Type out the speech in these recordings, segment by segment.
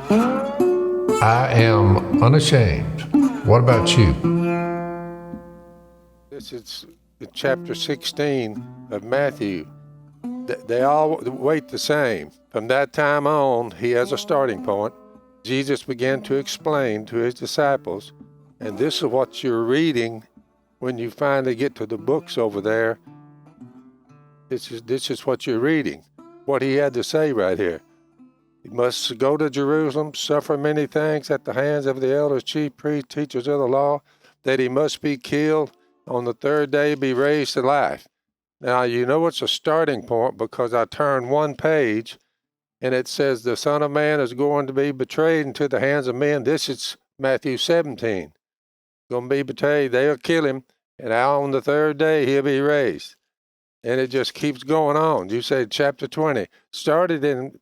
I am unashamed. What about you? This is chapter 16 of Matthew. They all wait the same. From that time on, he has a starting point. Jesus began to explain to his disciples, and this is what you're reading when you finally get to the books over there. This is what you're reading, what he had to say right here. He must go to Jerusalem, suffer many things at the hands of the elders, chief priests, teachers of the law, that he must be killed, on the third day be raised to life. Now, you know it's a starting point because I turned one page and it says the Son of Man is going to be betrayed into the hands of men. This is Matthew 17. Going to be betrayed. They'll kill him, and on the third day he'll be raised. And it just keeps going on. You say chapter 20. Started in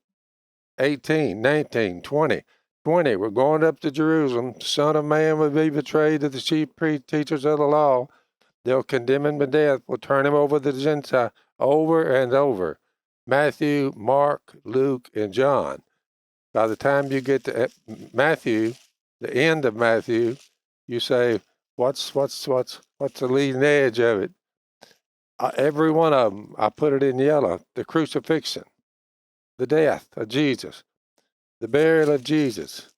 18, 19, 20. 20, we're going up to Jerusalem. The Son of Man will be betrayed to the chief priests, teachers of the law. They'll condemn him to death. We'll turn him over to the Gentiles over and over. Matthew, Mark, Luke, and John. By the time you get to Matthew, the end of Matthew, you say, what's the leading edge of it? Every one of them, I put it in yellow. The crucifixion, the death of Jesus, the burial of Jesus,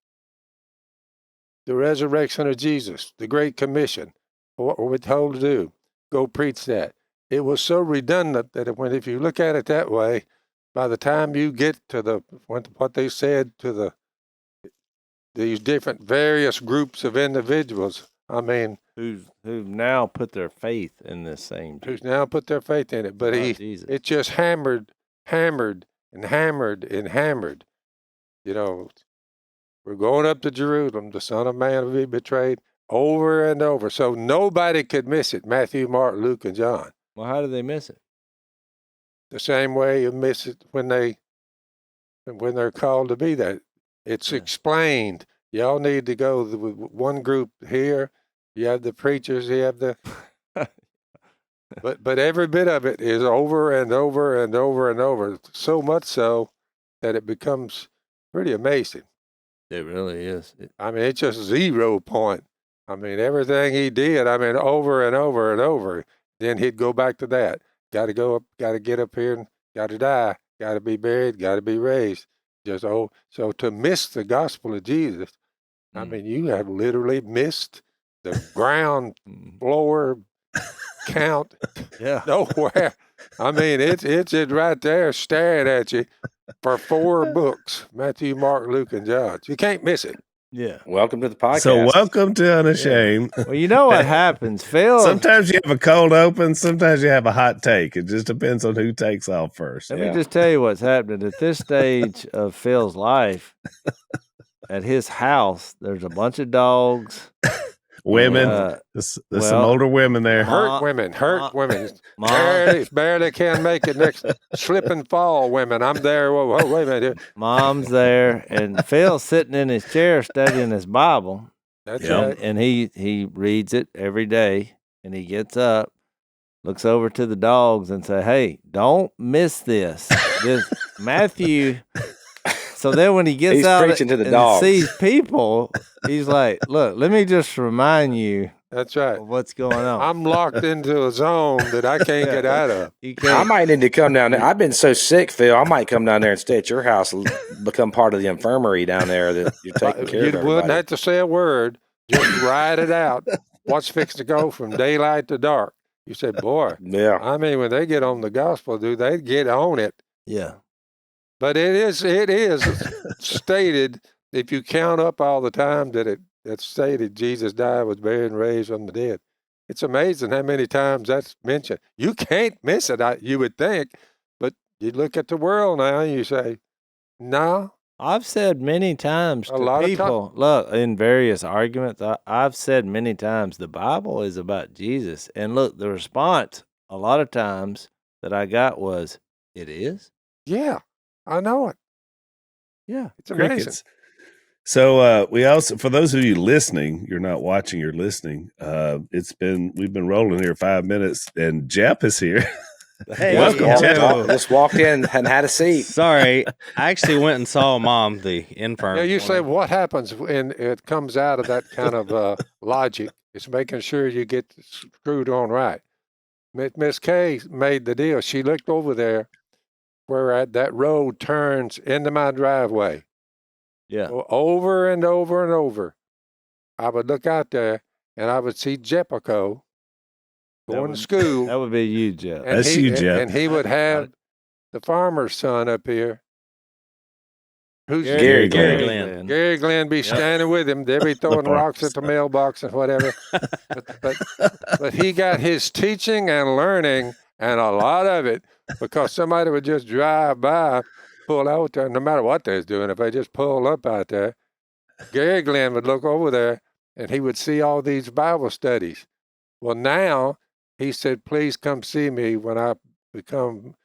the resurrection of Jesus, the Great Commission. What were we told to do? Go preach that. It was so redundant that if you look at it that way, by the time you get to what they said to these different various groups of individuals, I mean, who've now put their faith in this same Jesus. Who's now put their faith in it, but it just hammered and hammered and hammered. You know, we're going up to Jerusalem. The Son of Man will be betrayed. Over and over. So nobody could miss it. Matthew, Mark, Luke, and John. Well, how do they miss it? The same way you miss it when they're called to be that. It's explained. Y'all need to go with one group here. You have the preachers, you have the but every bit of it is over and over and over and over. So much so that it becomes pretty amazing. It really is. I mean, it's just 0 point. I mean, everything he did, I mean, over and over and over. Then he'd go back to that. Got to go up, got to get up here, and got to die, got to be buried, got to be raised. So to miss the gospel of Jesus, I mean, you have literally missed the ground floor count nowhere. I mean, it's right there staring at you for 4 books, Matthew, Mark, Luke, and John. You can't miss it. Yeah. Welcome to the podcast. So welcome to Unashamed. Yeah. Well, you know what happens, Phil. Sometimes you have a cold open. Sometimes you have a hot take. It just depends on who takes off first. Let me just tell you what's happening at this stage of Phil's life. At his house, there's a bunch of dogs. Women. There's some older women there. Hurt women. Barely can make it next slip and fall women. I'm there. Whoa, wait a minute. Mom's there, and Phil's sitting in his chair studying his Bible. That's right. And he reads it every day, and he gets up, looks over to the dogs, and say, "Hey, don't miss this. This Matthew." So then when he gets out and sees people, he's like, look, let me just remind you That's right. of what's going on. I'm locked into a zone that I can't get out of. I might need to come down there. I've been so sick, Phil. I might come down there and stay at your house, become part of the infirmary down there that you're taking care of. You wouldn't have to say a word. Just ride it out. What's fixed to go from daylight to dark? You said, boy. Yeah. I mean, when they get on the gospel, they get on it. Yeah. But it is stated, if you count up all the time that it's stated Jesus died, was buried, and raised from the dead. It's amazing how many times that's mentioned. You can't miss it, you would think. But you look at the world now and you say, no. I've said many times to people, look, in various arguments, I've said many times, the Bible is about Jesus. And look, the response a lot of times that I got was, it is? Yeah. I know it. Yeah. It's amazing. Crickets. So we also, for those of you listening, you're not watching, you're listening. We've been rolling here 5 minutes, and Jeff is here. Hey, Welcome, Jeff. Just walked in and had a seat. Sorry, I actually went and saw Mom, the infirm. Yeah, you say what happens when it comes out of that kind of logic? It's making sure you get screwed on right. Miss Kay made the deal. She looked over there where that road turns into my driveway. Yeah. Over and over and over. I would look out there and I would see Jeppico going to school. That would be you, Jeff. And That's you, Jeff. And he would have the farmer's son up here. Who's Gary Glenn. Gary Glenn be standing with him. They'd be throwing rocks at the mailbox and whatever. but he got his teaching and learning, and a lot of it, because somebody would just drive by, pull out there, no matter what they was doing. If they just pulled up out there, Gary Glenn would look over there, and he would see all these Bible studies. Well, now he said, please come see me when I become,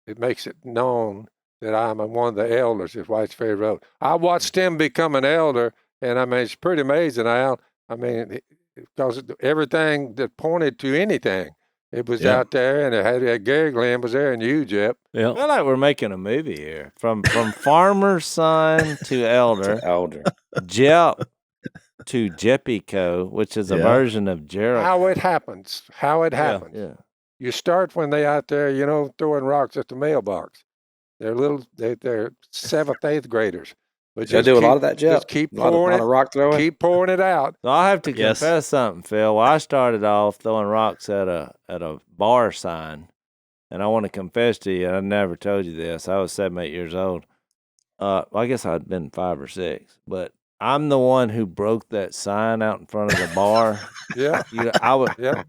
it makes it known that I'm one of the elders at White's Ferry Road. I watched him become an elder, and I mean, it's pretty amazing. I mean, because everything that pointed to anything, it was out there, and it had Gary Glenn was there, and you, Jep. Yeah. I feel like we're making a movie here. From farmer's son to elder, Jep to Jeppico, which is a version of Jericho. How it happens. Yeah. You start when they out there, throwing rocks at the mailbox. They're they're 7th, 8th graders. But I do a lot of that, Jeff. Just keep a lot pouring of rock throwing. Keep pouring it out. So I have to Yes. confess something, Phil. Well, I started off throwing rocks at a bar sign, and I want to confess to you, I never told you this. I was 7, 8 years old. I guess I'd been 5 or 6, but I'm the one who broke that sign out in front of the bar. Yeah. I would. Yeah.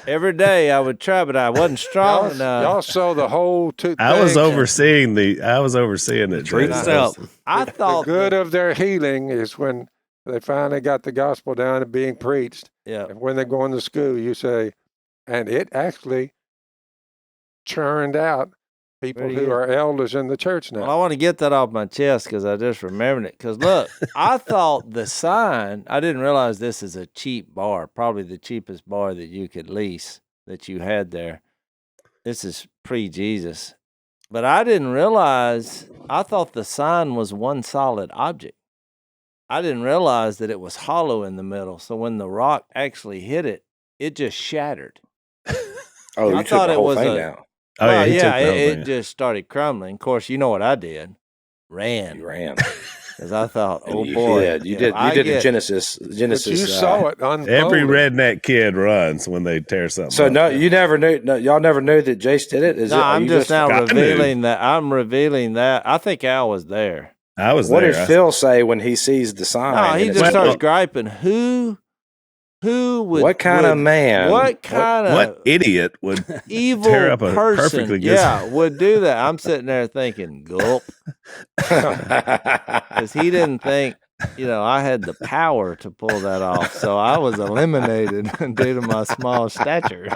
Every day I would try, but I wasn't strong enough. Y'all saw the whole I was thing. overseeing it. Treat Jeff. yourself. I The thought good of their healing is when they finally got the gospel down and being preached. yeah. And when they're going to school, you say, and it actually churned out people Very who good. are elders in the church now. Well, I want to get that off my chest because I just remembered it. Because look, I thought the sign, I didn't realize this is a cheap bar, probably the cheapest bar that you could lease that you had there. This is pre-Jesus. But I didn't realize, I thought the sign was one solid object. I didn't realize that it was hollow in the middle. So when the rock actually hit it, it just shattered. Oh, you I took thought the it whole was thing a- down. Oh, Well, he took the whole it thing. just started crumbling. Of course, you know what I did? Ran. You ran. Because I thought, oh you boy. did. You if did. I You did get- the Genesis. But Genesis. you saw it unfold. Every redneck kid runs when they tear something. So up. no, you never knew. No, y'all never knew that Jace did it. No, I'm just now I knew. revealing that. I'm revealing that. I think Al was there. I was What there. did Phil say when he sees the sign? No, he and just it's- starts griping. Who would? What kind of man? What kind of What idiot would evil tear up a person? perfectly good Yeah, would do that. I'm sitting there thinking, gulp, because he didn't think. I had the power to pull that off, so I was eliminated due to my small stature.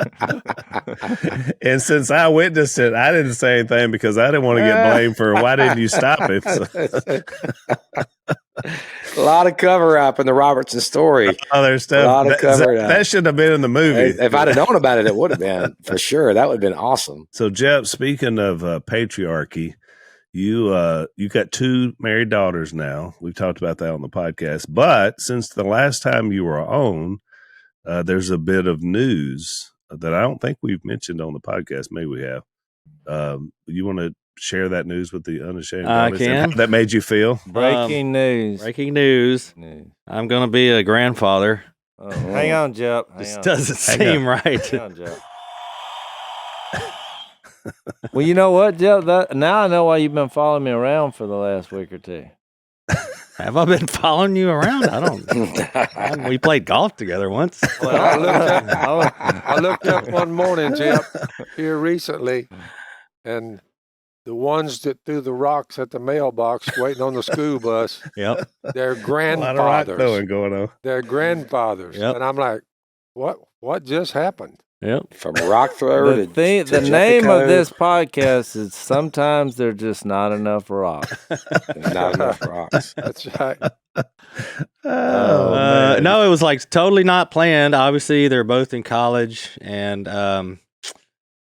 And since I witnessed it, I didn't say anything because I didn't want to get blamed for why didn't you stop it? So, A lot of cover up in the Robertson story. other stuff. A lot of cover it up. that shouldn't have been in the movie. If I'd have known about it, it would have been for sure. That would have been awesome. So, Jeff, speaking of patriarchy, you got 2 married daughters now. We've talked about that on the podcast. But since the last time you were on, there's a bit of news that I don't think we've mentioned on the podcast. Maybe we have. You want to share that news with the Unashamed I audience and can. how that made you feel? Breaking news. Breaking news. I'm going to be a grandfather. Oh, hang on, Jep. Hang This on. doesn't Hang seem on. right. Hang on, Jep. Well, you know what, Jep? Now I know why you've been following me around for the last week or two. Have I been following you around? I don't. We played golf together once. Well, I looked up one morning, Jep, here recently, and the ones that threw the rocks at the mailbox waiting on the school bus, Yep. they're A lot of rock throwing grandfathers. going on. They're grandfathers. Yep. And I'm like, what just happened? Yep. From rock thrower The to name Jeffico, of this podcast is Sometimes There's Just Not Enough Rock. not enough rocks. That's right. Oh, man. No, it was like totally not planned. Obviously, they're both in college, and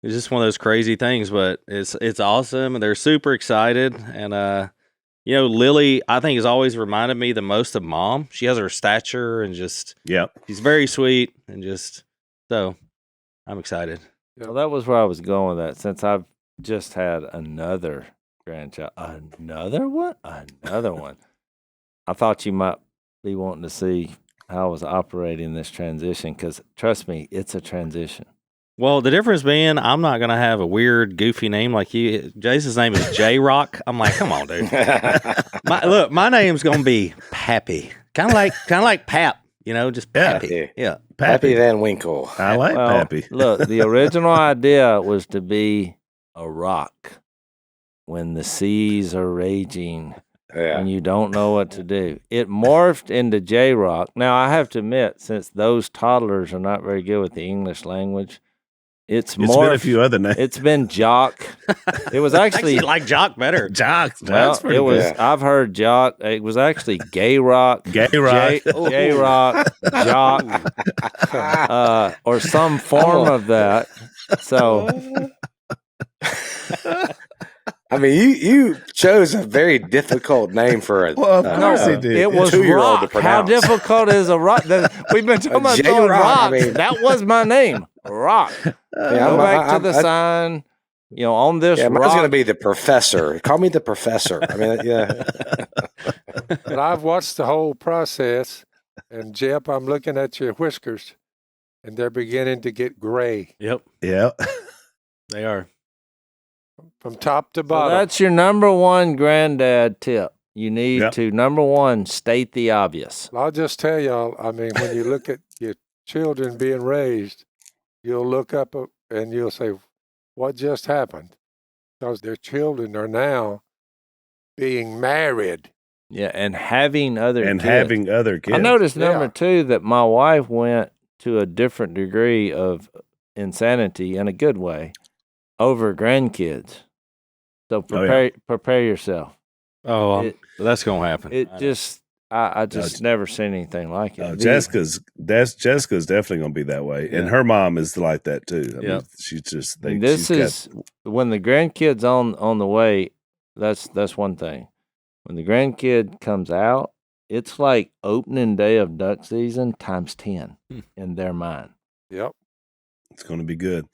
It's just one of those crazy things, but it's awesome, and they're super excited. And Lily, I think, has always reminded me the most of Mom. She has her stature and just she's very sweet, and just so I'm excited. Well, that was where I was going with that. Since I've just had another grandchild, another one. I thought you might be wanting to see how I was operating this transition, because trust me, it's a transition. Well, the difference being, I'm not gonna have a weird, goofy name like you. Jason's name is J Rock. I'm like, come on, dude. My name's gonna be Pappy, kind of like Pap. Just Pappy. Yeah, Pappy Van Winkle. I like Pappy. Look, the original idea was to be a rock when the seas are raging and you don't know what to do. It morphed into J Rock. Now, I have to admit, since those toddlers are not very good with the English language, it's been a few other names. It's been Jock. It was actually like Jock better. Jock. Well, it was. Good. I've heard Jock. It was actually Gay Rock. Gay Rock. J Rock. Jock. Or some form of that. So. I mean, you chose a very difficult name for a. Well, of course he did. It was 2-year-old Rock. to pronounce. How difficult is a rock? We've been talking about throwing rocks. I mean, that was my name, Rock. Go back to the sign. On this rock. Mine's going to be the Professor. Call me the Professor. I mean, yeah. But I've watched the whole process, and Jeff, I'm looking at your whiskers, and they're beginning to get gray. Yep. They are. From top to bottom. So that's your number one granddad tip. You need to, number one, state the obvious. I'll just tell y'all, I mean, when you look at your children being raised, you'll look up and you'll say, what just happened? Because their children are now being married. Yeah, and having other kids. kids. I noticed, number two, that my wife went to a different degree of insanity in a good way over grandkids. So prepare yourself. That's gonna happen. I just never seen anything like it. Jessica's definitely gonna be that way, and her mom is like that too. I mean, she's just. When the grandkids on the way. That's one thing. When the grandkid comes out, it's like opening day of duck season times 10 in their mind. Yep. It's going to be good.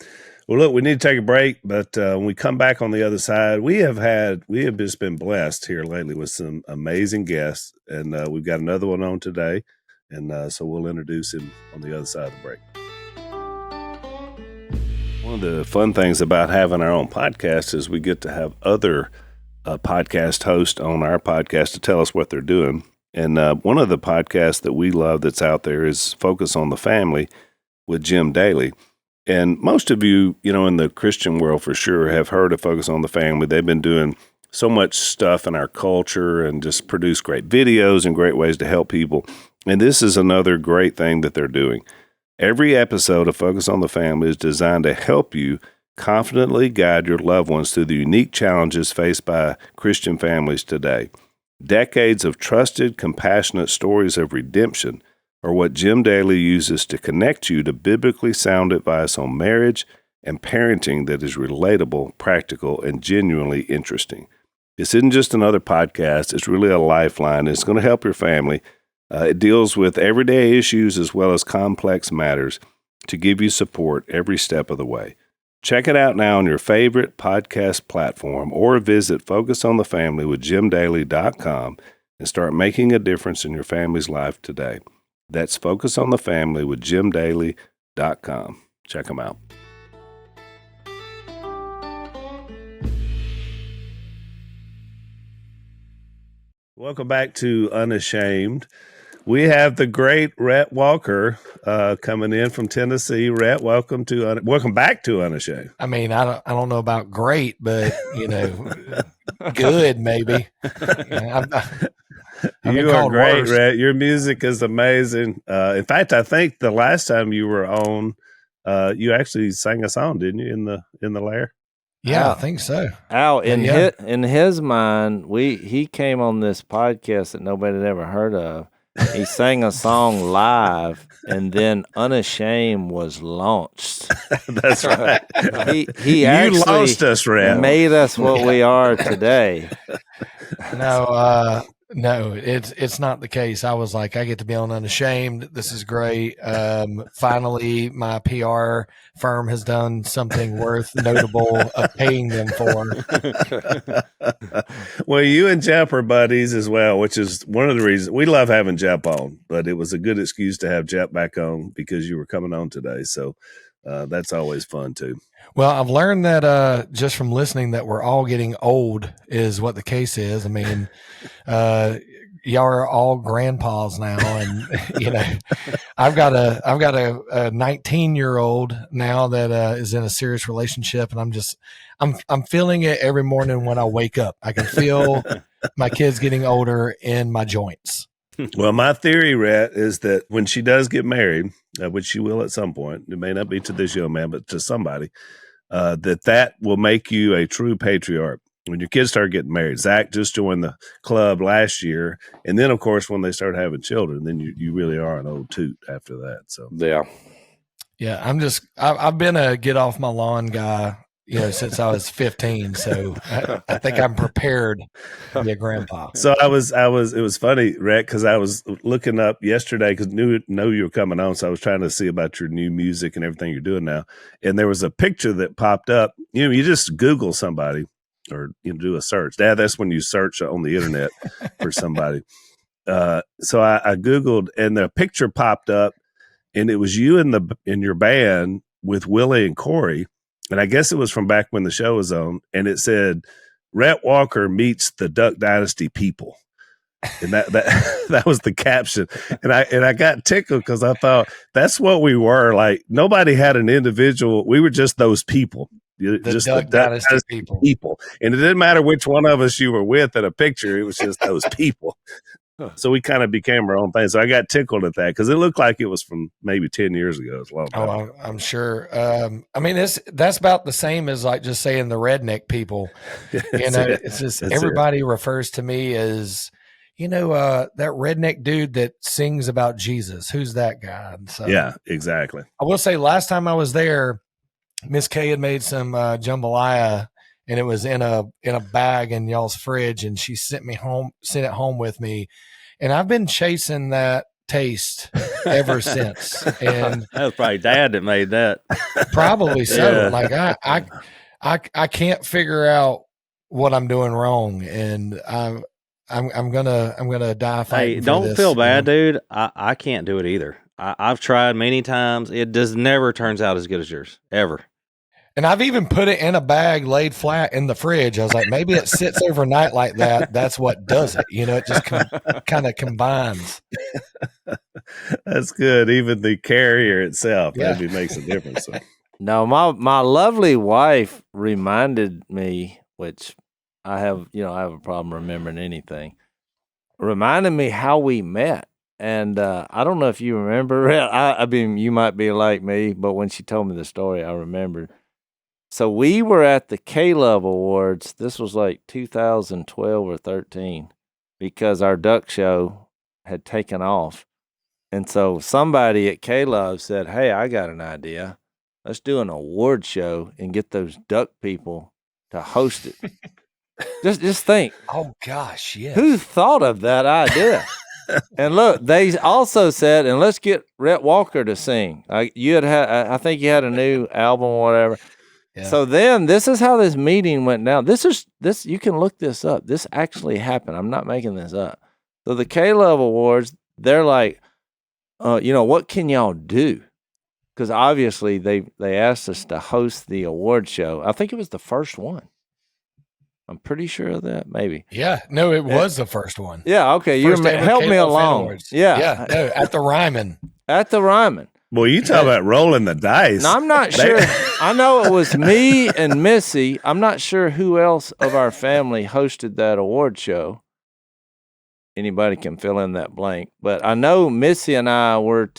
Well, look, we need to take a break, but when we come back on the other side, we have just been blessed here lately with some amazing guests, and we've got another one on today, and so we'll introduce him on the other side of the break. One of the fun things about having our own podcast is we get to have other podcast hosts on our podcast to tell us what they're doing. And one of the podcasts that we love that's out there is Focus on the Family with Jim Daly. And most of you, in the Christian world for sure, have heard of Focus on the Family. They've been doing so much stuff in our culture and just produce great videos and great ways to help people. And this is another great thing that they're doing. Every episode of Focus on the Family is designed to help you confidently guide your loved ones through the unique challenges faced by Christian families today. Decades of trusted, compassionate stories of redemption are what Jim Daly uses to connect you to biblically sound advice on marriage and parenting that is relatable, practical, and genuinely interesting. This isn't just another podcast. It's really a lifeline. It's going to help your family. It deals with everyday issues as well as complex matters to give you support every step of the way. Check it out now on your favorite podcast platform or visit FocusOnTheFamilyWithJimDaly.com and start making a difference in your family's life today. That's FocusOnTheFamilyWithJimDaly.com. Check them out. Welcome back to Unashamed. We have the great Rhett Walker coming in from Tennessee. Rhett, welcome back to Unashamed. I mean, I don't know about great, but good maybe. You are great, Rhett. Your music is amazing. In fact, I think the last time you were on, you actually sang a song, didn't you, in the lair? Yeah, I think so. Al, in his mind, he came on this podcast that nobody had ever heard of, He sang a song live, and then Unashamed was launched. That's right. He You actually lost us, Rhett. made us what we are today. No, it's not the case. I was like, I get to be on Unashamed. This is great. Finally, my PR firm has done something worth notable of paying them for. Well, you and Jeff are buddies as well, which is one of the reasons we love having Jeff on. But it was a good excuse to have Jeff back on because you were coming on today. So that's always fun too. Well, I've learned that just from listening that we're all getting old is what the case is. I mean, y'all are all grandpas now, and I've got a 19-year-old now that is in a serious relationship, and I'm feeling it every morning when I wake up. I can feel my kids getting older in my joints. Well, my theory, Rhett, is that when she does get married, which she will at some point, it may not be to this young man, but to somebody, that will make you a true patriarch. When your kids start getting married, Zach just joined the club last year. And then, of course, when they start having children, then you really are an old toot after that. So, Yeah. I've been a get off my lawn guy, since I was 15. So I think I'm prepared to be a grandpa. So it was funny, Rhett, because I was looking up yesterday because know you were coming on. So I was trying to see about your new music and everything you're doing now. And there was a picture that popped up. You just Google somebody or do a search. That's when you search on the internet for somebody. So I Googled and the picture popped up and it was you in your band with Willie and Corey. And I guess it was from back when the show was on, and it said, Rhett Walker meets the Duck Dynasty people. And that was the caption. And I got tickled because I thought that's what we were. Like nobody had an individual. We were just those people. The Duck Dynasty people. And it didn't matter which one of us you were with in a picture. It was just those people. So we kind of became our own thing. So I got tickled at that because it looked like it was from maybe 10 years ago. It's a long time ago. I'm sure. I mean, that's about the same as like just saying the redneck people. It's just everybody refers to me as, that redneck dude that sings about Jesus. Who's that guy? And so, yeah, exactly. I will say last time I was there, Miss Kay had made some jambalaya. And it was in a bag in y'all's fridge, and she sent it home with me. And I've been chasing that taste ever since. And that was probably Dad that made that. Probably so. Yeah. Like I can't figure out what I'm doing wrong, and I'm gonna die fighting. Hey, don't feel bad, dude. I can't do it either. I've tried many times. It never turns out as good as yours ever. And I've even put it in a bag laid flat in the fridge. I was like, maybe it sits overnight like that. That's what does it. It just kind of combines. That's good. Even the carrier itself maybe makes a difference. So. No, my lovely wife reminded me, which I have a problem remembering anything, reminded me how we met. And I don't know if you remember. I mean, you might be like me, but when she told me the story, I remembered. So we were at the K-Love Awards. This was like 2012 or 13 because our duck show had taken off. And so somebody at K-Love said, hey, I got an idea. Let's do an award show and get those duck people to host it. just think. Oh, gosh, yeah. Who thought of that idea? And look, they also said, and let's get Rhett Walker to sing. I think you had a new album or whatever. Yeah. So then this is how this meeting went down. This you can look this up. This actually happened. I'm not making this up. So the K-Love Awards, they're like, what can y'all do? Because obviously they asked us to host the award show. I think it was the first one. I'm pretty sure of that, maybe. Yeah, no, it was the first one. Yeah, okay. You help me along. Yeah, no, at the Ryman. At the Ryman. Well, you talk about rolling the dice. No, I'm not sure. I know it was me and Missy. I'm not sure who else of our family hosted that award show. Anybody can fill in that blank. But I know Missy and I were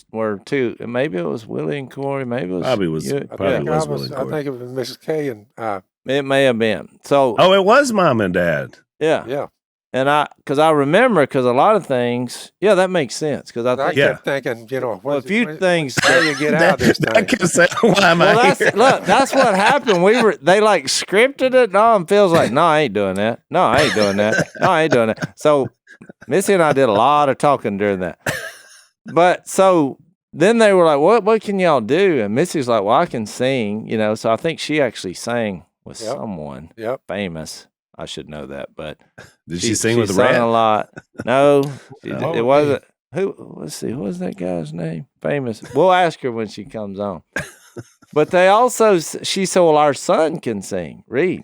too. Maybe it was Willie and Corey. Maybe it was probably was Willie and Corey. I think it was Mrs. K and I. It may have been. So it was Mom and Dad. Yeah. Yeah. And because I remember, because a lot of things, yeah, that makes sense. Because I I think kept thinking, well, a few things. How you get out of this thing? I kept saying, why am I here? Look, that's what happened. They like scripted it. No, and Phil's like, no, I ain't doing that. No, I ain't doing that. No, I ain't doing that. So Missy and I did a lot of talking during that. But so then they were like, what can y'all do? And Missy's like, well, I can sing, So I think she actually sang with someone famous. I should know that, but did she sing with Rhett? Rhett? A lot. No, it wasn't. Let's see, what was that guy's name? Famous. We'll ask her when she comes on. But she said, well, our son can sing, Reed.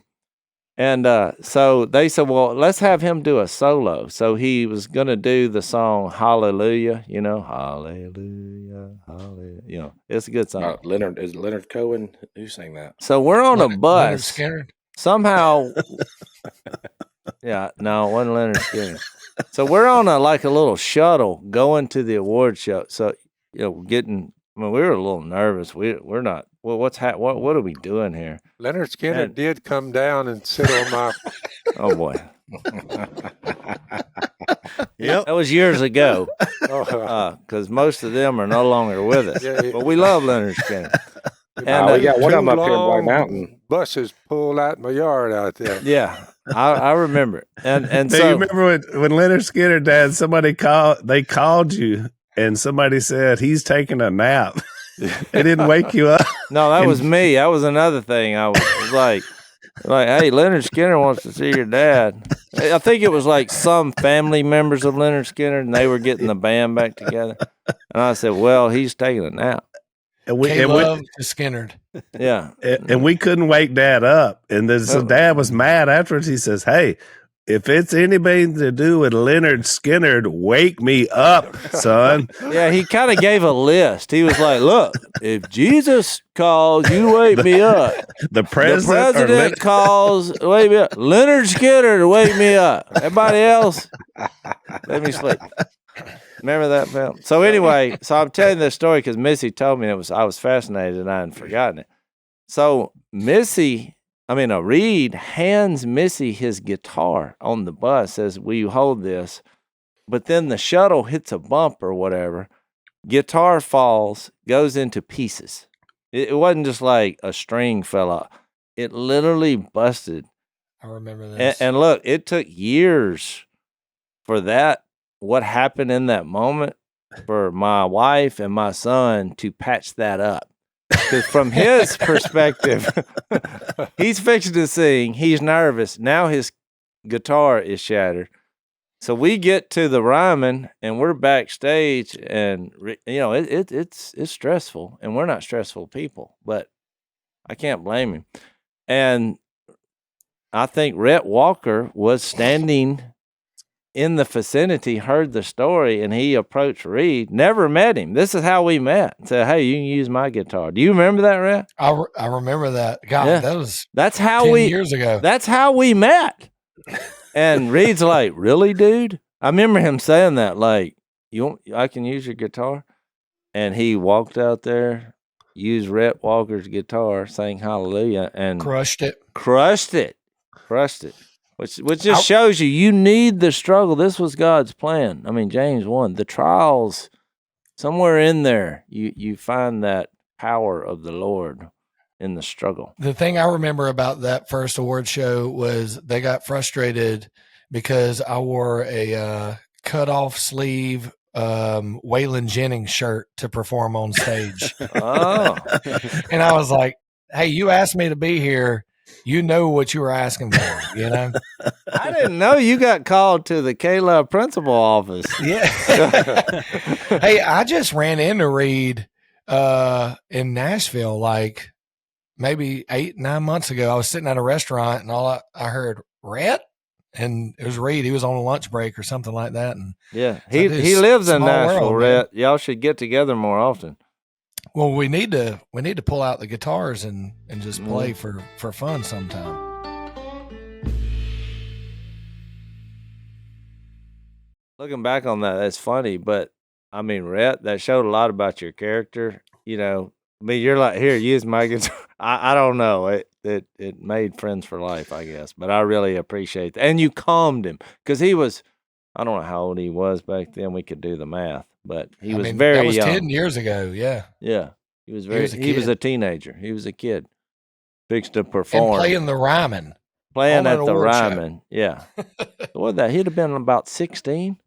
And so they said, well, let's have him do a solo. So he was going to do the song Hallelujah, Hallelujah, Hallelujah. It's a good song. Lynyrd Cohen? Who sang that? So we're on a bus. Lynyrd Skynyrd? Somehow, no, it wasn't Lynyrd Skynyrd. So we're on a little shuttle going to the award show. So, we were a little nervous. We're not, well, what are we doing here? Lynyrd Skynyrd did come down and sit on my. Oh, boy. Yep. That was years ago. Because most of them are no longer with us. But we love Lynyrd Skynyrd. And we got one of them up here in White Mountain. Buses pulled out my yard out there. Yeah, I remember. And so you remember when Lynyrd Skynyrd, Dad, they called you and somebody said he's taking a nap. They didn't wake you up. No, that was me. That was another thing. I was like, hey, Lynyrd Skynyrd wants to see your dad. I think it was like some family members of Lynyrd Skynyrd, and they were getting the band back together. And I said, well, he's taking a nap. And we to Skynyrd. Yeah. And we couldn't wake Dad up. And then so Dad was mad afterwards. He says, hey, if it's anything to do with Lynyrd Skynyrd, wake me up, son. Yeah, he kind of gave a list. He was like, look, if Jesus calls, you wake me up. The president calls, wake me up. Lynyrd Skynyrd, wake me up. Everybody else, let me sleep. Remember that, Phil? So anyway, I'm telling this story because Missy told me I was fascinated and I hadn't forgotten it. So Reed hands Missy his guitar on the bus, says, will you hold this? But then the shuttle hits a bump or whatever. Guitar falls, goes into pieces. It wasn't just like a string fell out. It literally busted. I remember this. And look, it took years for that. What happened in that moment for my wife and my son to patch that up. Because from his perspective, he's fixing to sing. He's nervous. Now his guitar is shattered. So we get to the rhyming and we're backstage and, it's stressful and we're not stressful people, but I can't blame him. And I think Rhett Walker was standing in the vicinity, heard the story, and he approached Reed. Never met him. This is how we met. Said, "Hey, you can use my guitar." Do you remember that, Rhett? I remember that. God, yeah. That's how 10 years ago. That's how we met. And Reed's like, "Really, dude?" I remember him saying that, like, I can use your guitar?" And he walked out there, used Rhett Walker's guitar, sang Hallelujah, and crushed it. Which just shows you need the struggle. This was God's plan. I mean, James 1, the trials, somewhere in there, you find that power of the Lord in the struggle. The thing I remember about that first award show was they got frustrated because I wore a cut-off sleeve Waylon Jennings shirt to perform on stage. Oh. And I was like, hey, you asked me to be here. You know what you were asking for, I didn't know you got called to the K-Love principal office. Yeah. Hey, I just ran into Reed in Nashville like maybe 8-9 months ago. I was sitting at a restaurant and all I heard, Rhett? And it was Reed. He was on a lunch break or something like that. And yeah, he lives in Nashville, Rhett. Y'all should get together more often. Well, we need to pull out the guitars and just play for fun sometime. Looking back on that, that's funny. But I mean, Rhett, that showed a lot about your character. But you're like, here, use my guitar. I don't know. It made friends for life, I guess. But I really appreciate that. And you calmed him because he was, I don't know how old he was back then. We could do the math, but he was very that was young. 10 years ago. Yeah. Yeah. He was He was a teenager. He was a kid. Fixed to perform. And playing the Ryman. Playing at the Ryman. Yeah. What that? He'd have been about 16.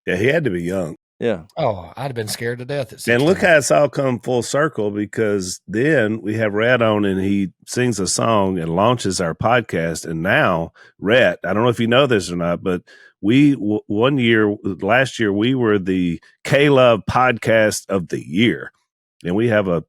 Yeah, he had to be young. Yeah. Oh, I'd have been scared to death at 16. And look how it's all come full circle, because then we have Rhett on and he sings a song and launches our podcast. And now, Rhett, I don't know if you know this or not, but last year, we were the K-Love podcast of the year. And we have a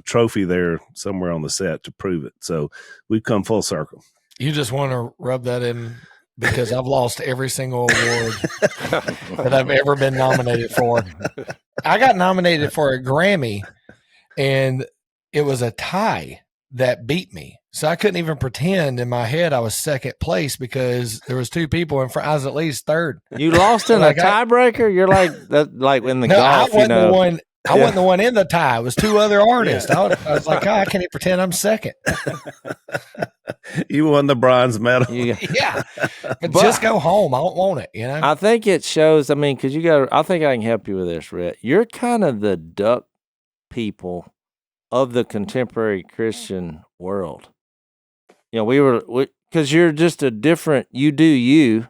trophy there somewhere on the set to prove it. So we've come full circle. You just want to rub that in because I've lost every single award that I've ever been nominated for. I got nominated for a Grammy, and it was a tie that beat me. So I couldn't even pretend in my head I was second place because there was two people in front. I was at least third. You lost in Like a tiebreaker? You're like in the No, golf, I wasn't the one. I wasn't the one in the tie. It was two other artists. I was like, I can't even pretend I'm second. You won the bronze medal. Yeah. But just go home. I don't want it, you know? I think it shows, because I think I can help you with this, Rhett. You're kind of the duck people of the contemporary Christian world. You know, because you're just you do you,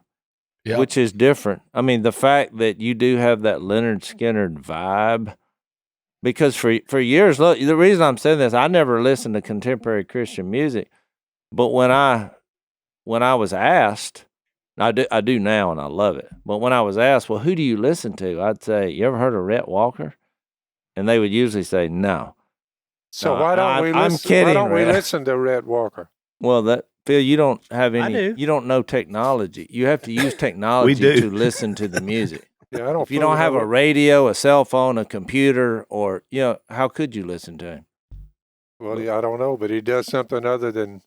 Yep. which is different. The fact that you do have that Lynyrd Skynyrd vibe, because for years, look, the reason I'm saying this, I never listened to contemporary Christian music, but when I was asked, I do now and I love it. But when I was asked, well, who do you listen to? I'd say, you ever heard of Rhett Walker? And they would usually say no. So why don't we listen to Rhett Walker? Well, Phil, you don't have any. I do. You don't know technology. You have to use technology to listen to the music. Yeah, I don't. If you don't have a radio, a cell phone, a computer, or how could you listen to him? Well, yeah, I don't know, but he does something other than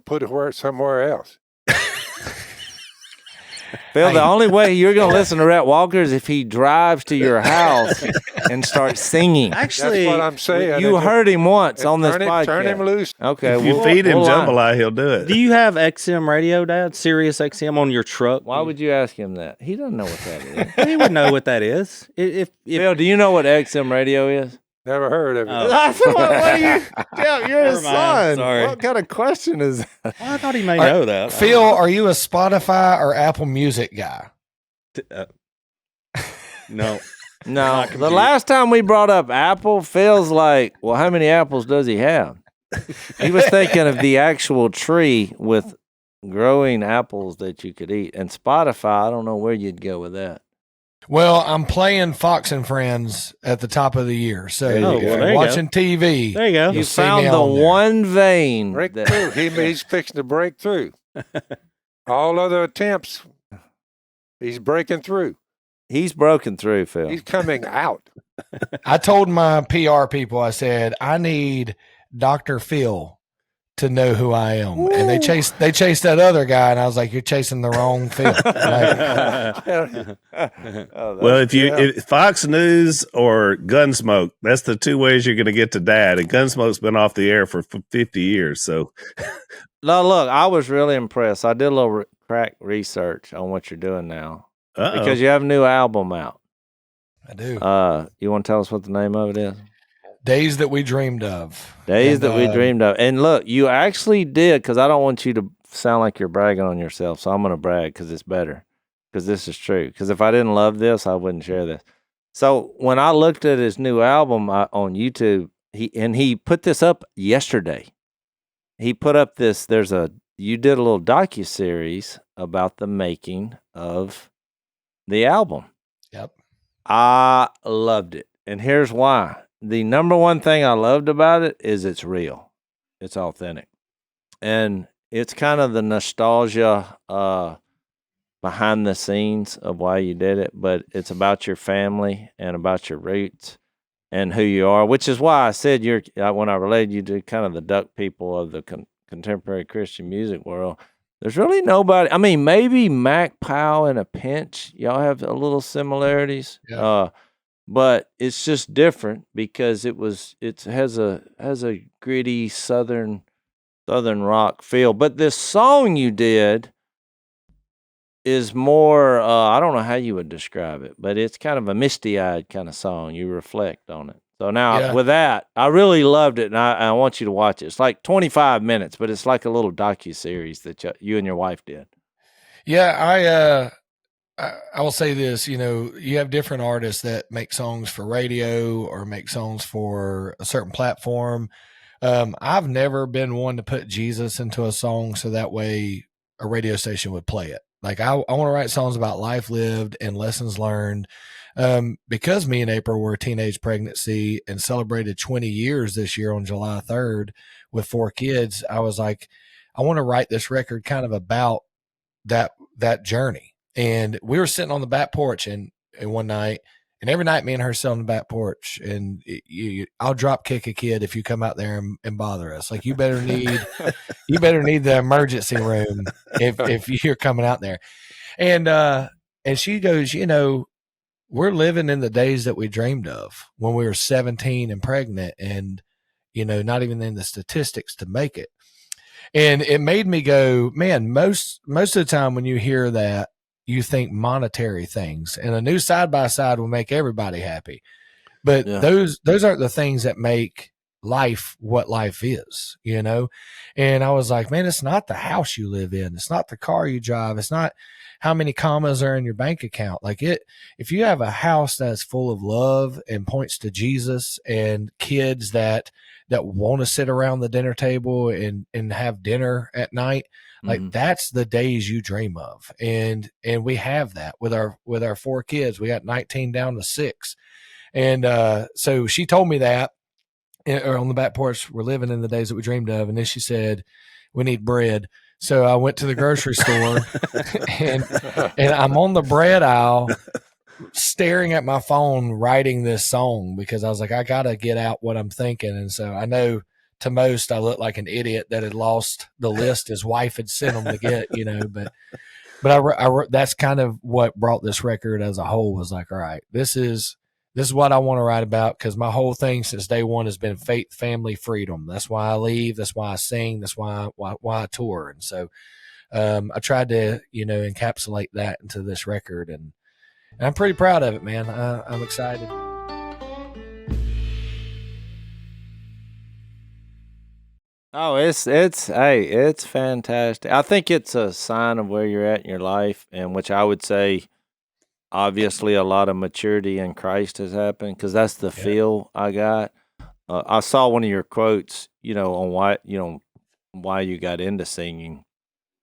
put it somewhere else. Phil, the only way you're going to listen to Rhett Walker is if he drives to your house and starts singing. Actually, that's what I'm saying. You heard him once on this podcast. Turn him loose. Okay, if you feed him jambalaya, he'll do it. Do you have XM radio, Dad? Sirius XM on your truck? Why would you ask him that? He doesn't know what that is. He would know what that is. Phil, do you know what XM radio is? Never heard of it. You're his son. Sorry. What kind of question is that? Well, I thought he may know that. Phil, are you a Spotify or Apple Music guy? No. No. The last time we brought up Apple, Phil's like, well, how many apples does he have? He was thinking of the actual tree with growing apples that you could eat. And Spotify, I don't know where you'd go with that. Well, I'm playing Fox and Friends at the top of the year. So watching TV. There you go. You found the one vein. Breakthrough. He's fixing to break through. All other attempts, he's breaking through. He's broken through, Phil. He's coming out. I told my PR people, I said, I need Dr. Phil to know who I am. Ooh. And they chased that other guy, and I was like, you're chasing the wrong Phil. Well, if Fox News or Gunsmoke, that's the two ways you're going to get to Dad. And Gunsmoke's been off the air for 50 years. So, no, look, I was really impressed. I did a little crack research on what you're doing now. Uh-oh. Because you have a new album out. I do. You want to tell us what the name of it is? Days That We Dreamed Of. Days That We Dreamed Of. And look, you actually did, because I don't want you to sound like you're bragging on yourself, so I'm going to brag because it's better, because this is true. Because if I didn't love this, I wouldn't share this. So when I looked at his new album on YouTube, he put this up yesterday. He put up this, you did a little docuseries about the making of the album. Yep. I loved it. And here's why. The number one thing I loved about it is it's real. It's authentic. And it's kind of the nostalgia behind the scenes of why you did it, but it's about your family and about your roots and who you are, which is why I said when I related you to kind of the duck people of the contemporary Christian music world, there's really nobody. I mean, maybe Mac Powell in a pinch. Y'all have a little similarities. Yeah. but it's just different because it has a gritty southern rock feel. But this song you did is more, I don't know how you would describe it, but it's kind of a misty-eyed kind of song. You reflect on it. So now with that, I really loved it, and I want you to watch it. It's like 25 minutes, but it's like a little docuseries that you and your wife did. Yeah, I will say this, you have different artists that make songs for radio or make songs for a certain platform. I've never been one to put Jesus into a song so that way a radio station would play it. Like I want to write songs about life lived and lessons learned. Because me and April were a teenage pregnancy and celebrated 20 years this year on July 3rd with 4 kids, I was like, I want to write this record kind of about that journey. And we were sitting on the back porch and one night, and every night me and her sit on the back porch, and I'll drop kick a kid if you come out there and bother us. Like you better need the emergency room if you're coming out there. And she goes, we're living in the days that we dreamed of when we were 17 and pregnant, and not even in the statistics to make it. And it made me go, man, most of the time when you hear that, you think monetary things, and a new side-by-side will make everybody happy. But those aren't the things that make life what life is, And I was like, man, it's not the house you live in. It's not the car you drive. It's not how many commas are in your bank account. Like if you have a house that's full of love and points to Jesus, and kids that want to sit around the dinner table and have dinner at night, like that's the days you dream of. And we have that with our 4 kids. We got 19 down to 6. And so she told me that on the back porch, we're living in the days that we dreamed of. And then she said, we need bread. So I went to the grocery store and I'm on the bread aisle staring at my phone, writing this song, because I was like, I got to get out what I'm thinking. And so I know to most I looked like an idiot that had lost the list his wife had sent him to get, but I that's kind of what brought this record as a whole, was like, all right, this is what I want to write about, because my whole thing since day one has been faith, family, freedom. That's why I leave. That's why I sing. That's why I tour. And so I tried to, encapsulate that into this record, and I'm pretty proud of it, man. I'm excited. Oh, it's fantastic. I think it's a sign of where you're at in your life, and which I would say, obviously, a lot of maturity in Christ has happened, because that's the feel I got. I saw one of your quotes, on why you got into singing.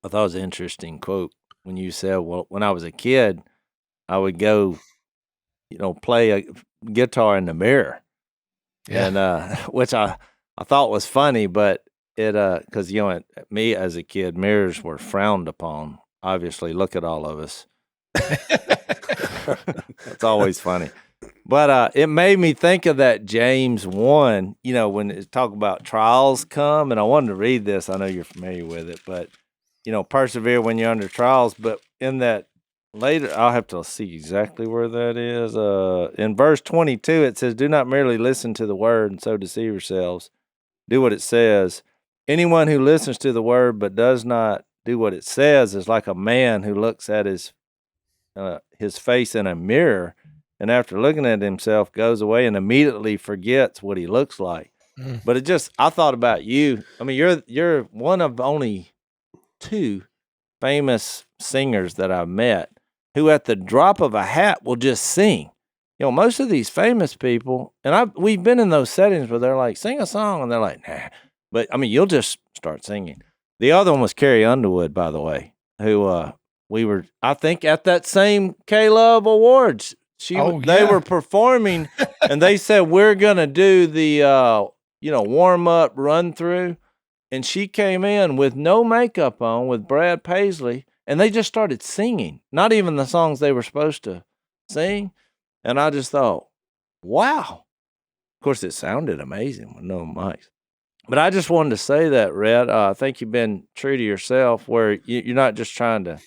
I thought it was an interesting quote when you said, well, when I was a kid, I would go, play a guitar in the mirror. Yeah. And which I thought was funny, but it because me as a kid, mirrors were frowned upon. Obviously, look at all of us. It's always funny. But it made me think of that James 1, when it talk about trials come, and I wanted to read this. I know you're familiar with it, but persevere when you're under trials. But in that later, I'll have to see exactly where that is. In verse 22, it says, "Do not merely listen to the word and so deceive yourselves. Do what it says. Anyone who listens to the word but does not do what it says is like a man who looks at his face in a mirror, and after looking at himself goes away and immediately forgets what he looks like." But I thought about you. I mean, you're one of only 2 famous singers that I've met who at the drop of a hat will just sing. Most of these famous people, and we've been in those settings where they're like, sing a song, and they're like, nah. But I mean, you'll just start singing. The other one was Carrie Underwood, by the way, who we were, I think, at that same K-Love Awards. They were performing, and they said, we're gonna do the warm up run through, and she came in with no makeup on with Brad Paisley, and they just started singing, not even the songs they were supposed to sing. And I just thought, wow. Of course, it sounded amazing with no mics. But I just wanted to say that, Rhett. I think you've been true to yourself, where you're not just trying to,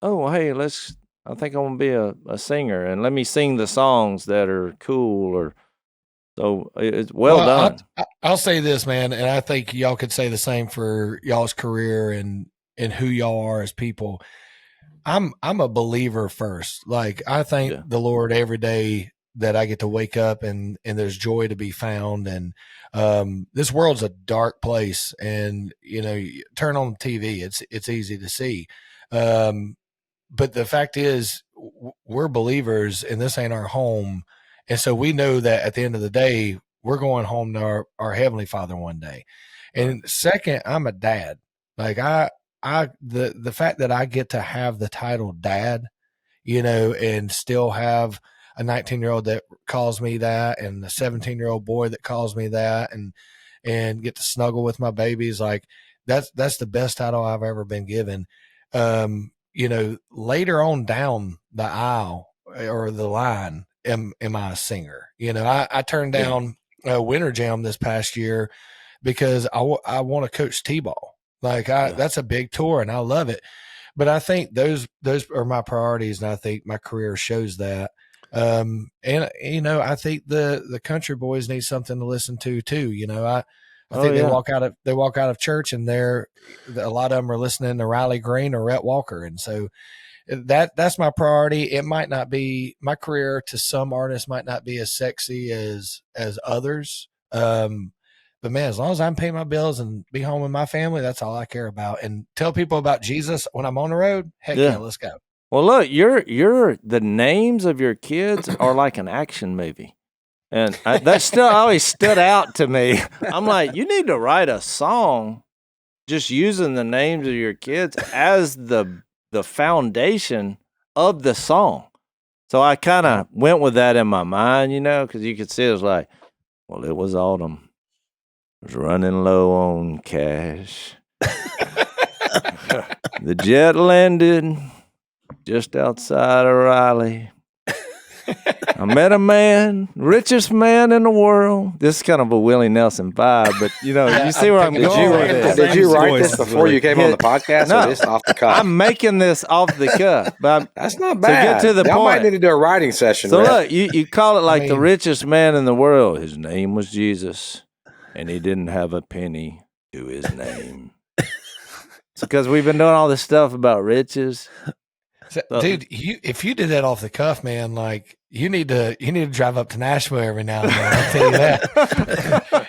oh, hey, let's I think I want to be a singer, and let me sing the songs that are cool. Or so it's well done. I'll say this, man, and I think y'all could say the same for y'all's career and who y'all are as people. I'm a believer first. Like, I thank the Lord every day that I get to wake up and there's joy to be found. And this world's a dark place, and you turn on the TV, it's easy to see. But the fact is, we're believers, and this ain't our home. And so we know that at the end of the day, we're going home to our Heavenly Father one day. And second, I'm a dad. Like, the fact that I get to have the title dad, and still have a 19-year-old that calls me that, and a 17-year-old boy that calls me that, and get to snuggle with my babies, like that's the best title I've ever been given. Later on down the aisle or the line, am I a singer? I turned down Winter Jam this past year because I want to coach T-ball. Like, that's a big tour, and I love it. But I think those are my priorities, and I think my career shows that. And I think the country boys need something to listen to too. I think they walk out of church, and a lot of them are listening to Riley Green or Rhett Walker, and so that's my priority. It might not be, my career to some artists might not be as sexy as others. But man, as long as I'm paying my bills and be home with my family, that's all I care about. And tell people about Jesus when I'm on the road. Heck yeah, let's go. Well, look, the names of your kids are like an action movie. And that still always stood out to me. I'm like, you need to write a song just using the names of your kids as the foundation of the song. So I kind of went with that in my mind, because you could see it was like, well, it was autumn. Was running low on cash. The jet landed just outside of Raleigh. I met a man, richest man in the world. This is kind of a Willie Nelson vibe, but you see where I'm going with this. Did you write this before you came on the podcast, or this off the cuff? I'm making this off the cuff, but that's not bad. To get to the Y'all point, might need to do a writing session. So look, you call it like the richest man in the world. His name was Jesus, and he didn't have a penny to his name. It's because we've been doing all this stuff about riches. So, dude, if you did that off the cuff, man, like you need to drive up to Nashville every now and then. I'll tell you that.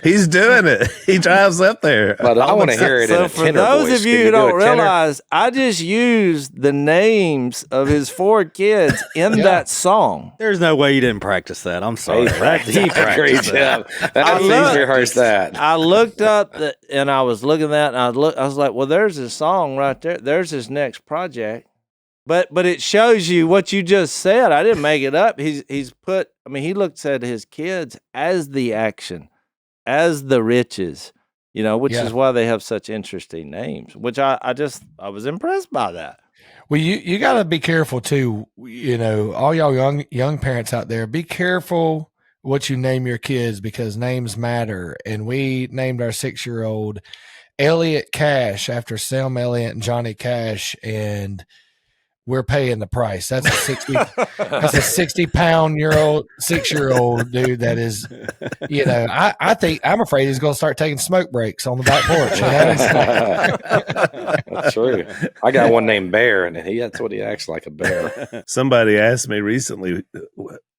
He's doing it. He drives up there. But I want to hear it in a tenor voice. For those of you who don't realize, I just used the names of his 4 kids in that song. There's no way you didn't practice that. I'm sorry. He practiced that. He's rehearsed that. I looked up and I was looking at that, and I was like, well, there's his song right there. There's his next project. But it shows you what you just said. I didn't make it up. He looks at his kids as the action, as the riches, which is why they have such interesting names, which I was impressed by that. Well, you got to be careful too. All y'all young parents out there, be careful what you name your kids, because names matter. And we named our 6-year-old Elliot Cash after Sam Elliott and Johnny Cash, and we're paying the price. That's a 60-pound-year-old 6-year-old dude that is, I think, I'm afraid he's going to start taking smoke breaks on the back porch. That's true. I got one named Bear, and that's what he acts like, a bear. Somebody asked me recently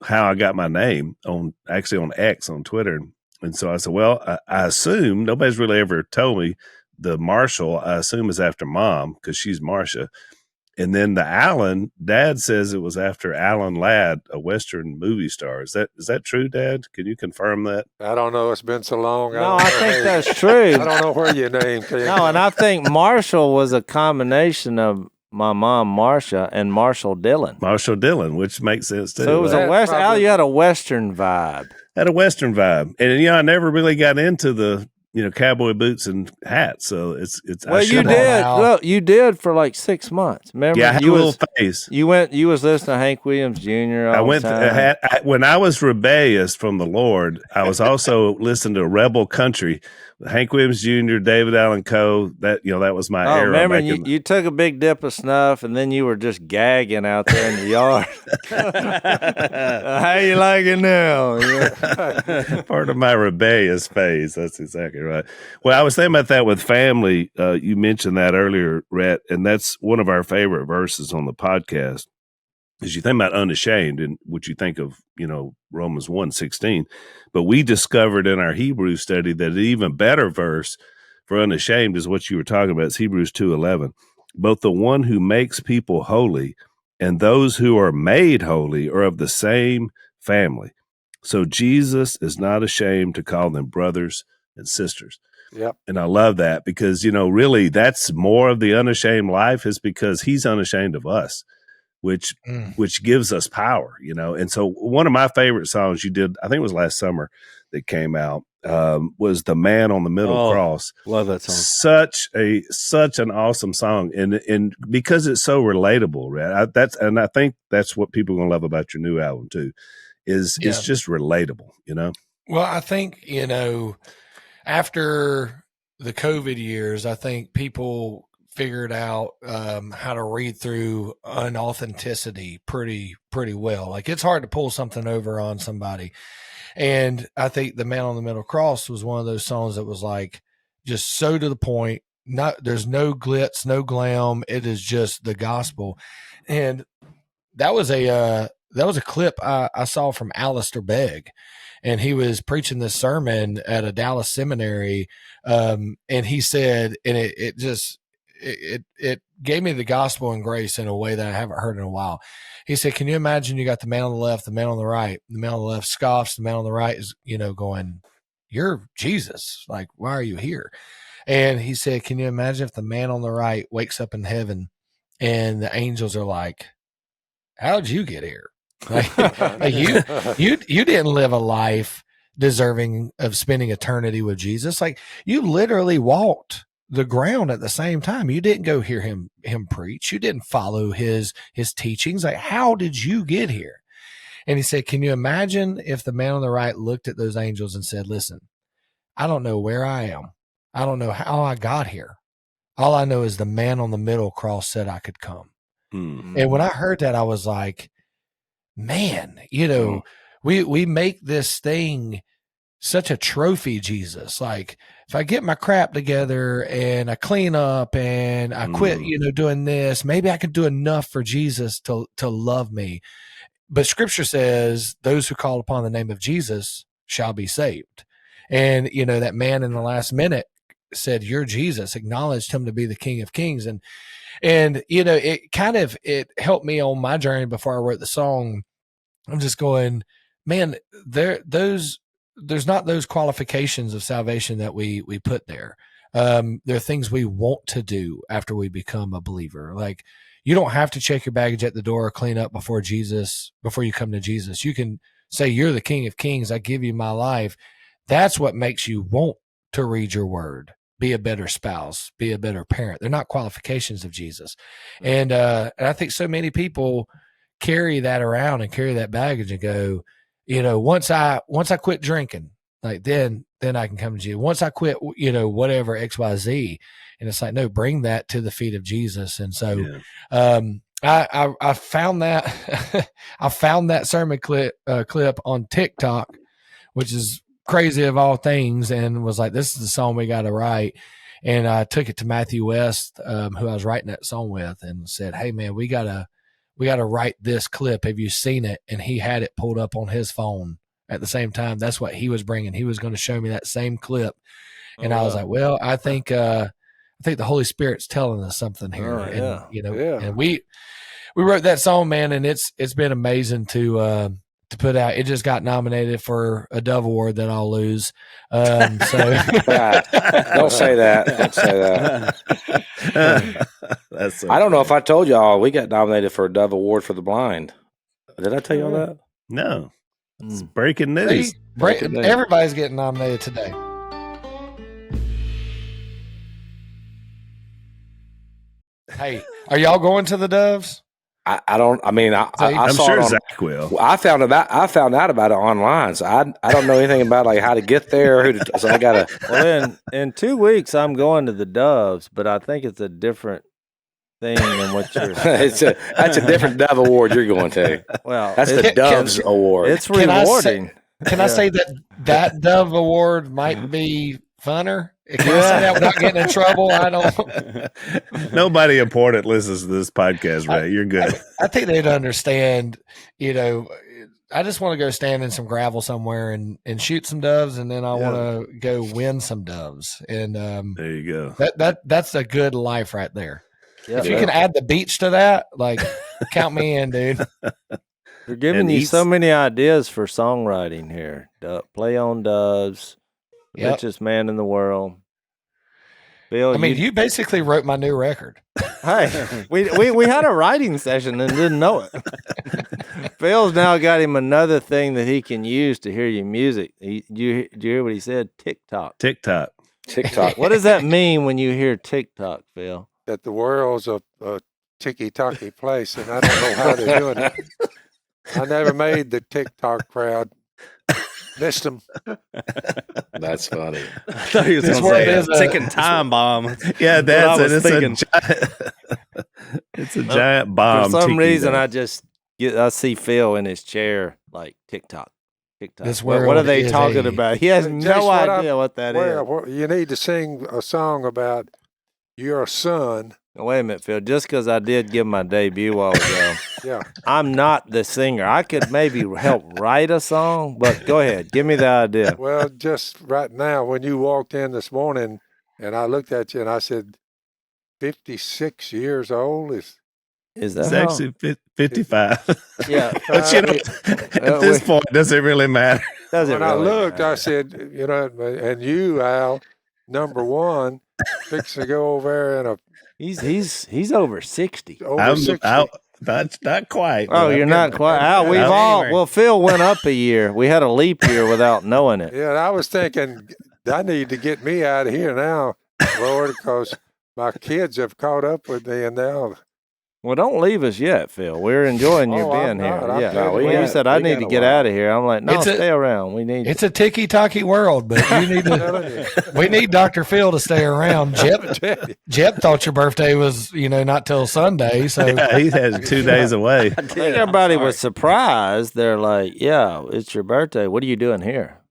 how I got my name on X on Twitter. And so I said, well, I assume, nobody's really ever told me, the Marshall, I assume, is after Mom because she's Marcia. And then the Allen, Dad says it was after Alan Ladd, a Western movie star. Is that true, Dad? Can you confirm that? I don't know. It's been so long. No, I think that's true. I don't know where your name came. No, and I think Marshall was a combination of my mom, Marcia, and Marshall Dillon. Marshall Dillon, which makes sense too. So it was Al, you had a Western vibe. Had a Western vibe. And I never really got into the cowboy boots and hats. So it's. Well, you did. Look, you did for like 6 months. Remember? Yeah, I had a little phase. You was listening to Hank Williams Jr. all the time. When I was rebellious from the Lord, I was also listening to rebel country. Hank Williams Jr., David Allan Coe. That was my era. Remember, you took a big dip of snuff, and then you were just gagging out there in the yard. How you like it now? Part of my rebellious phase. That's exactly right. Well, I was thinking about that with family. You mentioned that earlier, Rhett, and that's one of our favorite verses on the podcast. As you think about unashamed, and what you think of, Romans 1:16, but we discovered in our Hebrew study that an even better verse for unashamed is what you were talking about. It's Hebrews 2:11. Both the one who makes people holy and those who are made holy are of the same family. So Jesus is not ashamed to call them brothers and sisters. Yep. And I love that because, really that's more of the unashamed life is because he's unashamed of us. Which gives us power, And so one of my favorite songs you did, I think it was last summer that came out, was "The Man on the Middle Cross." Love that song. Such an awesome song, and because it's so relatable, right? I think that's what people are gonna love about your new album too, is it's just relatable, Well, I think after the COVID years, I think people figured out how to read through unauthenticity pretty well. Like it's hard to pull something over on somebody. And I think "The Man on the Middle Cross" was one of those songs that was like just so to the point. There's no glitz, no glam. It is just the gospel. And that was a clip I saw from Alistair Begg. And he was preaching this sermon at a Dallas seminary. And he said, and it gave me the gospel and grace in a way that I haven't heard in a while. He said, can you imagine you got the man on the left, the man on the right, the man on the left scoffs, the man on the right is, going, you're Jesus. Like, why are you here? And he said, can you imagine if the man on the right wakes up in heaven and the angels are like, how'd you get here? Like, you didn't live a life deserving of spending eternity with Jesus. Like you literally walked the ground at the same time. You didn't go hear him preach. You didn't follow his teachings. Like, how did you get here? And he said, can you imagine if the man on the right looked at those angels and said, listen, I don't know where I am. I don't know how I got here. All I know is the man on the middle cross said I could come. Mm-hmm. And when I heard that, I was like, man, we make this thing such a trophy, Jesus. Like if I get my crap together and I clean up and I quit, doing this, maybe I could do enough for Jesus to love me. But scripture says those who call upon the name of Jesus shall be saved. And, that man in the last minute said, you're Jesus, acknowledged him to be the King of Kings. And it helped me on my journey before I wrote the song. I'm just going, man, there's not those qualifications of salvation that we put there. There are things we want to do after we become a believer. Like you don't have to check your baggage at the door or clean up before you come to Jesus. You can say, you're the King of Kings. I give you my life. That's what makes you want to read your word, be a better spouse, be a better parent. They're not qualifications of Jesus. And I think so many people carry that around and carry that baggage and go, once I quit drinking, like then I can come to you. Once I quit, whatever XYZ. And it's like, no, bring that to the feet of Jesus. And so, I found that, I found that sermon clip on TikTok, which is crazy of all things, and was like, this is the song we got to write. And I took it to Matthew West, who I was writing that song with, and said, hey man, we gotta write this clip. Have you seen it? And he had it pulled up on his phone at the same time. That's what he was bringing. He was going to show me that same clip. And I was like, well, I think the Holy Spirit's telling us something here. And we wrote that song, man. And it's been amazing to put out. It just got nominated for a Dove Award that I'll lose. So don't say that. Don't say that. That's so I don't know if I told y'all we got nominated for a Dove Award for the blind. Did I tell y'all that? No. It's breaking news. Everybody's getting nominated today. Hey, are y'all going to the Doves? I don't. I mean, I I'm saw sure it on, Zach will. I found out about it online, so I don't know anything about like how to get there. So I gotta. Well, in 2 weeks, I'm going to the Doves, but I think it's a different thing than what you're. That's a different Dove Award you're going to. Well, That's the Doves Award. It's rewarding. Can I say that Dove Award might be funner? Can I say that without getting in trouble? I don't. Nobody important listens to this podcast, Ray. You're good. I think they'd understand. I just want to go stand in some gravel somewhere and shoot some doves, and then I want to go win some doves. And there you go. That's a good life right there. Yeah, if you can add the beach to that, like, count me in, dude. They're giving you so many ideas for songwriting here. Play on Doves, richest man in the world. Phil, you basically wrote my new record. Hey, we had a writing session and didn't know it. Phil's now got him another thing that he can use to hear your music. Did you hear what he said? TikTok. What does that mean when you hear TikTok, Phil? That the world's a ticky-tacky place, and I don't know how they're doing it. I never made the TikTok crowd. Missed them. That's funny. I thought he was going to say a ticking time bomb. Yeah, that's it. It's a giant bomb. For some reason, I see Phil in his chair like TikTok. What are they talking about? He has no idea what that is. You need to sing a song about your son. Wait a minute, Phil. Just because I did give my debut a while ago, yeah, I'm not the singer. I could maybe help write a song, but go ahead. Give me the idea. Well, just right now, when you walked in this morning and I looked at you and I said, 56 years old is that actually 55? Yeah. But at this point, does it really matter? When I looked, I said, and you, Al, number one, fixing to go over there in a. He's over 60. Over 60. Not quite. Oh, you're not quite. Al, Phil went up a year. We had a leap year without knowing it. Yeah, I was thinking, I need to get me out of here now, Lord, because my kids have caught up with me, and now. Well, don't leave us yet, Phil. We're enjoying you being here. When you said I need to get out of here, I'm like, no, stay around. It's a ticky-tacky world, but you need to. We need Dr. Phil to stay around. Jep thought your birthday was, not till Sunday, so he has 2 days away. I think everybody was surprised. They're like, "Yeah, it's your birthday. What are you doing here?"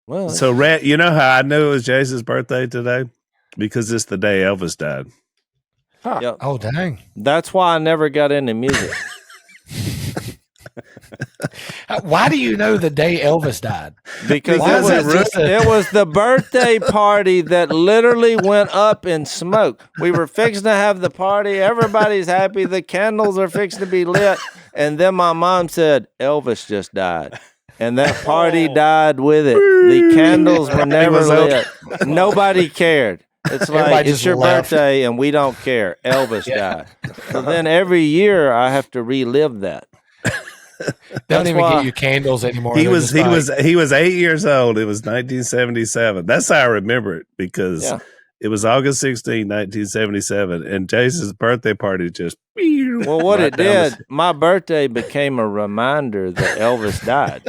Well, so Rhett, you know how I knew it was Jace's birthday today? Because it's the day Elvis died. Huh. Yep. Oh, dang. That's why I never got into music. Why do you know the day Elvis died? Because it was the birthday party that literally went up in smoke. We were fixing to have the party. Everybody's happy. The candles are fixing to be lit. And then my mom said, Elvis just died. And that party died with it. The candles were never lit. Nobody cared. It's like, it's your birthday and we don't care. Elvis died. So then every year I have to relive that. They don't even get you candles anymore. He was 8 years old. It was 1977. That's how I remember it, because it was August 16, 1977, and Jason's birthday party just. Well, what it did, my birthday became a reminder that Elvis died.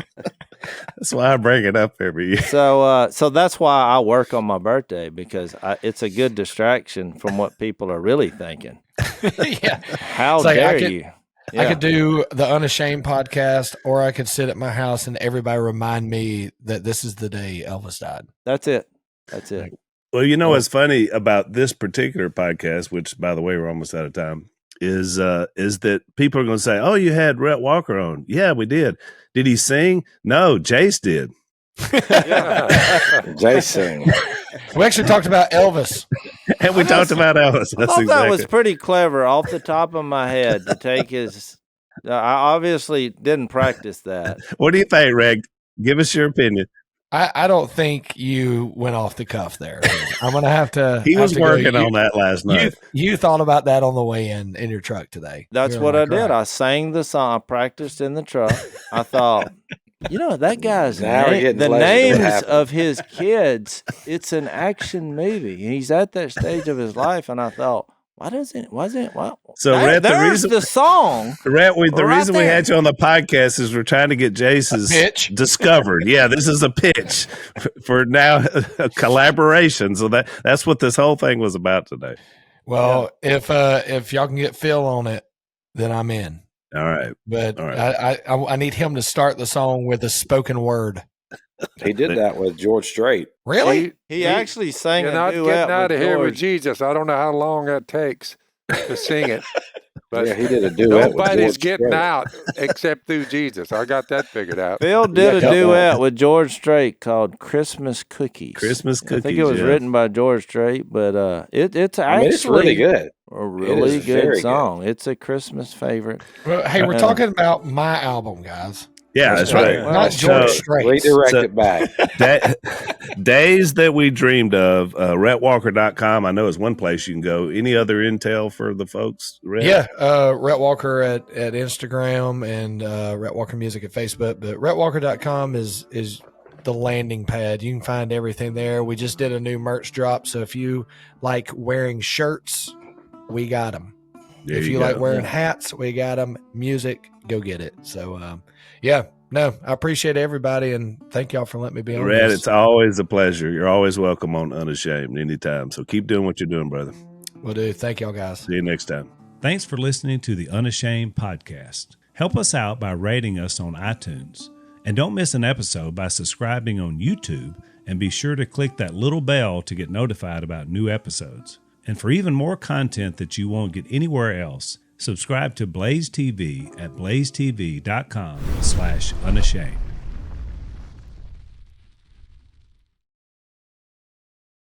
That's why I bring it up every year. So that's why I work on my birthday, because it's a good distraction from what people are really thinking. Yeah. How dare you? Yeah. I could do the Unashamed podcast, or I could sit at my house and everybody remind me that this is the day Elvis died. That's it. Well, you know what's funny about this particular podcast, which, by the way, we're almost out of time, is that people are going to say, "Oh, you had Rhett Walker on." Yeah, we did. Did he sing? No, Jace did. Jace sang. We actually talked about Elvis. And we talked about Elvis. I thought that was pretty clever off the top of my head to take his. I obviously didn't practice that. What do you think, Reg? Give us your opinion. I don't think you went off the cuff there. I'm going to have to. He was working on that last night. You thought about that on the way in your truck today. That's what I did. I sang the song. I practiced in the truck. I thought, that guy's the names of his kids. It's an action movie. He's at that stage of his life, and I thought, So, Rhett, there's the song. Rhett, the Right reason we there. had you on the podcast is we're trying to get Jace's pitch. discovered. Yeah, this is a pitch for now a collaboration. So that's what this whole thing was about today. Well, if y'all can get Phil on it, then I'm in. All right. But All right. I need him to start the song with a spoken word. He did that with George Strait. Really? He actually sang You're a not duet getting out with of here with George. Jesus. I don't know how long that takes to sing it. But Yeah, he did a duet with nobody's George getting Strait. out except through Jesus. I got that figured out. Phil did a Yeah, duet with George Strait called "Christmas Cookies." Christmas Cookies. I think it was written by George Strait, but it's actually it's really good. a really is good very song. It's a Christmas favorite. Well, hey, we're talking about my album, guys. Yeah, that's right. Not George Strait. Redirect it back. Days That We Dreamed Of, RhettWalker.com. I know is one place you can go. Any other intel for the folks, Rhett? Yeah, Rhett Walker at Instagram and Rhett Walker Music at Facebook. But RhettWalker.com is the landing pad. You can find everything there. We just did a new merch drop. So if you like wearing shirts, we got them. If you like wearing hats, we got them. Music, go get it. So, yeah, no, I appreciate everybody, and thank y'all for letting me be on Rhett, this. it's always a pleasure. You're always welcome on Unashamed anytime. So keep doing what you're doing, brother. Will do. Thank y'all, guys. See you next time. Thanks for listening to the Unashamed podcast. Help us out by rating us on iTunes. And don't miss an episode by subscribing on YouTube, and be sure to click that little bell to get notified about new episodes. And for even more content that you won't get anywhere else, subscribe to Blaze TV at blazetv.com/unashamed.